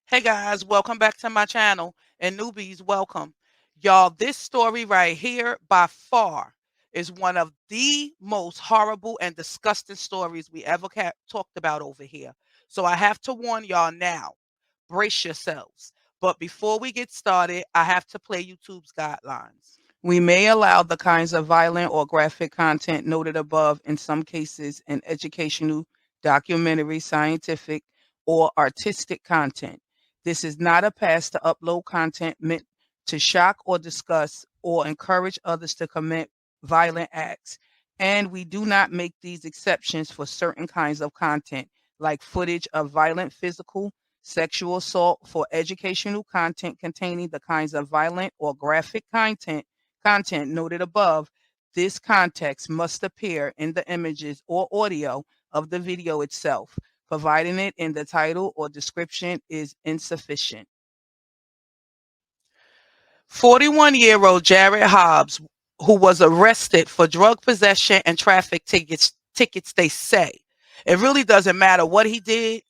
Hey guys, welcome back to my channel, and newbies, welcome. Y'all, this story right here by far is one of the most horrible and disgusting stories we ever talked about over here. So I have to warn y'all now, brace yourselves. But before we get started, I have to play YouTube's guidelines. We may allow the kinds of violent or graphic content noted above in some cases in educational, documentary, scientific, or artistic content. This is not a pass to upload content meant to shock or disgust or encourage others to commit violent acts. And we do not make these exceptions for certain kinds of content, like footage of violent physical, sexual assault for educational content containing the kinds of violent or graphic content noted above. This context must appear in the images or audio of the video itself. Providing it in the title or description is insufficient. 41-year-old Jarrett Hobbs, who was arrested for drug possession and traffic tickets, they say. It really doesn't matter what he did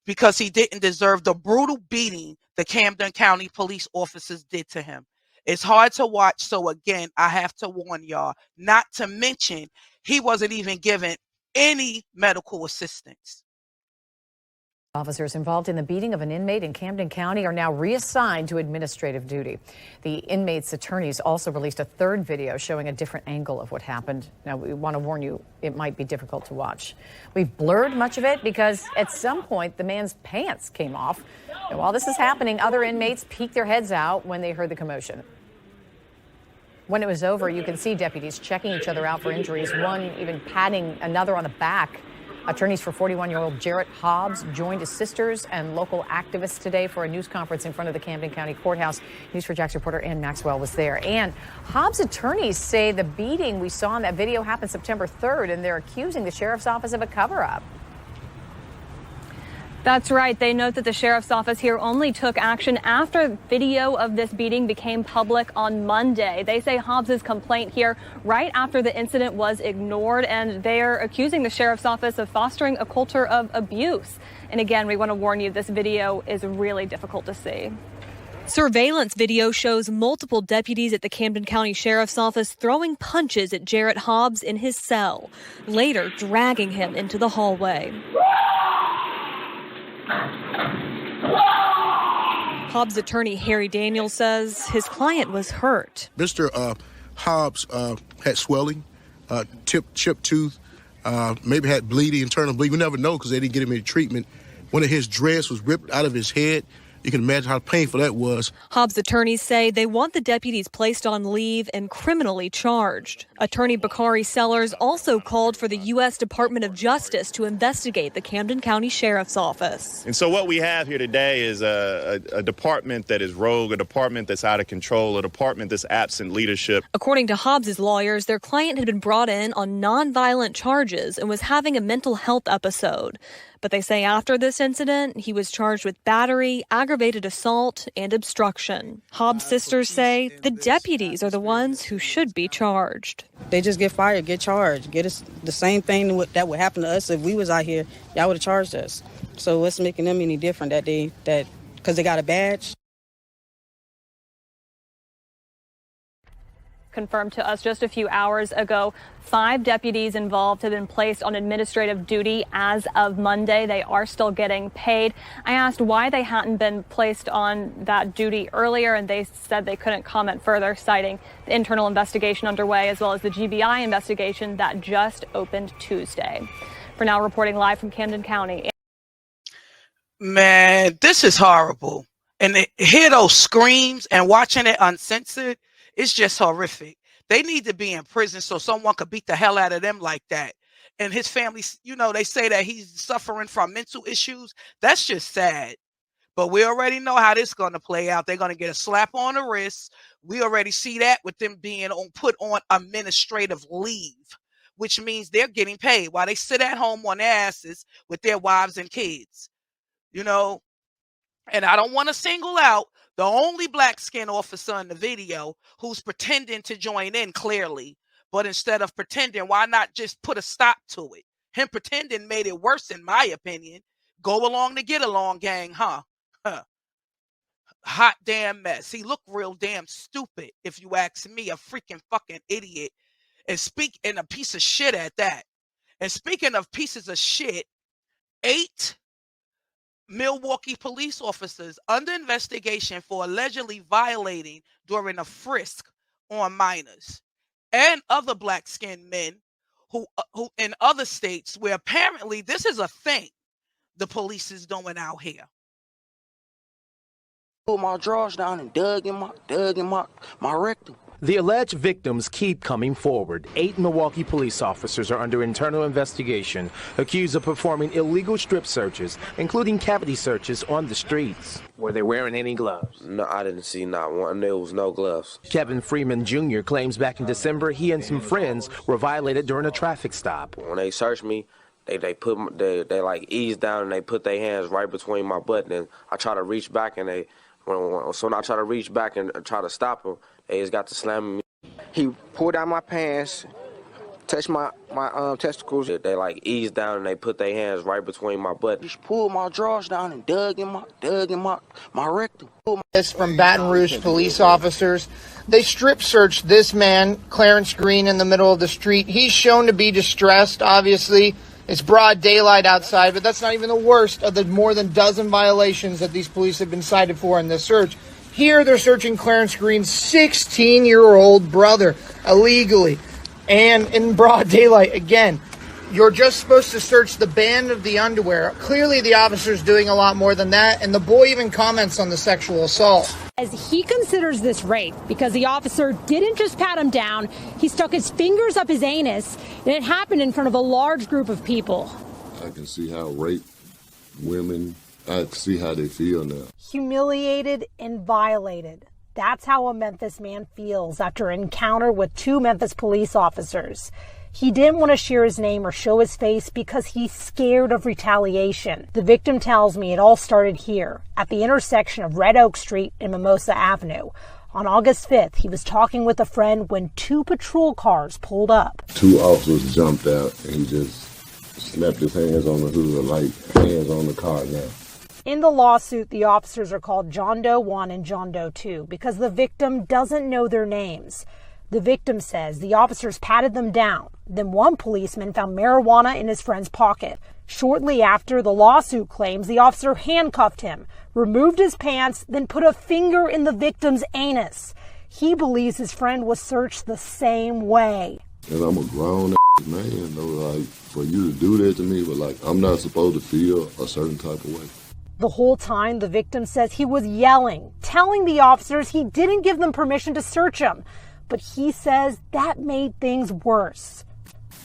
because he didn't deserve the brutal beating the Camden County police officers did to him. It's hard to watch, so again, I have to warn y'all, not to mention he wasn't even given any medical assistance. Officers involved in the beating of an inmate in Camden County are now reassigned to administrative duty. The inmate's attorneys also released a third video showing a different angle of what happened. Now, we want to warn you, it might be difficult to watch. We've blurred much of it because at some point the man's pants came off. And while this is happening, other inmates peeked their heads out when they heard the commotion. When it was over, you can see deputies checking each other out for injuries, one even patting another on the back. Attorneys for 41-year-old Jarrett Hobbs joined his sisters and local activists today for a news conference in front of the Camden County Courthouse. News4Jax reporter Ann Maxwell was there. And Hobbs' attorneys say the beating we saw in that video happened September 3rd, and they're accusing the sheriff's office of a cover-up. That's right. They note that the sheriff's office here only took action after video of this beating became public on Monday. They say Hobbs's complaint here right after the incident was ignored, and they're accusing the sheriff's office of fostering a culture of abuse. And again, we want to warn you, this video is really difficult to see. Surveillance video shows multiple deputies at the Camden County Sheriff's Office throwing punches at Jarrett Hobbs in his cell, later dragging him into the hallway. Hobbs' attorney Harry Daniels says his client was hurt. Mr. Hobbs had swelling, chipped tooth, maybe had bleeding, internal bleeding. We never know because they didn't get him any treatment. One of his dreads was ripped out of his head. You can imagine how painful that was. Hobbs' attorneys say they want the deputies placed on leave and criminally charged. Attorney Bakari Sellers also called for the U.S. Department of Justice to investigate the Camden County Sheriff's Office. And so what we have here today is a department that is rogue, a department that's out of control, a department that's absent leadership. According to Hobbs' lawyers, their client had been brought in on nonviolent charges and was having a mental health episode. But they say after this incident, he was charged with battery, aggravated assault, and obstruction. Hobbs' sisters say the deputies are the ones who should be charged. They just get fired, get charged, get us the same thing that would happen to us if we was out here. Y'all would have charged us. So what's making them any different that because they got a badge? Confirmed to us just a few hours ago, 5 deputies involved have been placed on administrative duty as of Monday. They are still getting paid. I asked why they hadn't been placed on that duty earlier, and they said they couldn't comment further, citing the internal investigation underway as well as the GBI investigation that just opened Tuesday. For now, reporting live from Camden County. Man, this is horrible. And to hear those screams and watching it uncensored, it's just horrific. They need to be in prison so someone could beat the hell out of them like that. And his family, they say that he's suffering from mental issues. That's just sad. But we already know how this is going to play out. They're going to get a slap on the wrist. We already see that with them being put on administrative leave, which means they're getting paid while they sit at home on their asses with their wives and kids. And I don't want to single out the only black skin officer in the video who's pretending to join in clearly. But instead of pretending, why not just put a stop to it? Him pretending made it worse, in my opinion. Go along to get along, gang, huh? hot damn mess. He looked real damn stupid, if you ask me, a freaking fucking idiot. And a piece of shit at that. And speaking of pieces of shit, 8 Milwaukee police officers under investigation for allegedly violating during a frisk on minors and other black-skinned men who in other states where apparently this is a thing the police is doing out here. Pulled my drawers down and dug in my rectum. The alleged victims keep coming forward. 8 Milwaukee police officers are under internal investigation, accused of performing illegal strip searches, including cavity searches on the streets. Were they wearing any gloves? No, I didn't see not one. There was no gloves. Kevin Freeman Jr. claims back in December he and some friends were violated during a traffic stop. When they searched me, they like eased down and they put their hands right between my butt. And I try to reach back and when I try to reach back and try to stop him, they just got to slam me. He pulled out my pants, touched my testicles. They like eased down and they put their hands right between my butt. He pulled my drawers down and dug in my rectum. This from Baton Rouge police officers. They strip searched this man, Clarence Green, in the middle of the street. He's shown to be distressed, obviously. It's broad daylight outside, but that's not even the worst of the more than dozen violations that these police have been cited for in this search. Here, they're searching Clarence Green's 16-year-old brother illegally and in broad daylight. Again, you're just supposed to search the band of the underwear. Clearly, the officer's doing a lot more than that, and the boy even comments on the sexual assault. As he considers this rape because the officer didn't just pat him down, he stuck his fingers up his anus, and it happened in front of a large group of people. I can see how rape women, I can see how they feel now. Humiliated and violated. That's how a Memphis man feels after an encounter with 2 Memphis police officers. He didn't want to share his name or show his face because he's scared of retaliation. The victim tells me it all started here at the intersection of Red Oak Street and Mimosa Avenue. On August 5th, he was talking with a friend when 2 patrol cars pulled up. 2 officers jumped out and he just slapped his hands on the hood like hands on the car now. In the lawsuit, the officers are called John Doe 1 and John Doe 2 because the victim doesn't know their names. The victim says the officers patted them down. Then one policeman found marijuana in his friend's pocket. Shortly after, the lawsuit claims the officer handcuffed him, removed his pants, then put a finger in the victim's anus. He believes his friend was searched the same way. And I'm a grown man, though, like, for you to do that to me, but like, I'm not supposed to feel a certain type of way. The whole time, the victim says he was yelling, telling the officers he didn't give them permission to search him. But he says that made things worse.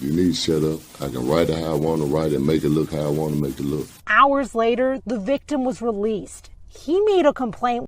You need to shut up. I can write it how I want to write it, make it look how I want to make it look. Hours later, the victim was released. He made a complaint.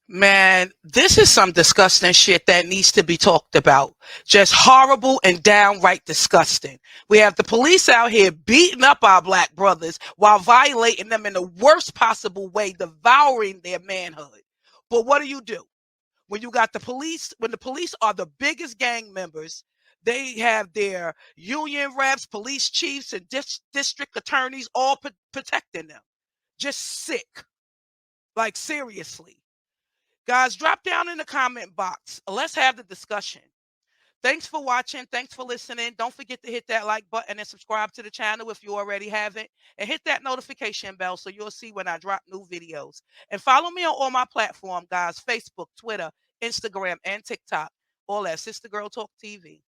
Man, this is some disgusting shit that needs to be talked about. Just horrible and downright disgusting. We have the police out here beating up our black brothers while violating them in the worst possible way, devouring their manhood. But what do? When you got the police, when the police are the biggest gang members, they have their union reps, police chiefs, and district attorneys all protecting them. Just sick. Like, seriously. Guys, drop down in the comment box. Let's have the discussion. Thanks for watching. Thanks for listening. Don't forget to hit that like button and subscribe to the channel if you already haven't. And hit that notification bell so you'll see when I drop new videos. And follow me on all my platforms, guys. Facebook, Twitter, Instagram, and TikTok. All at Sister Girl Talk TV.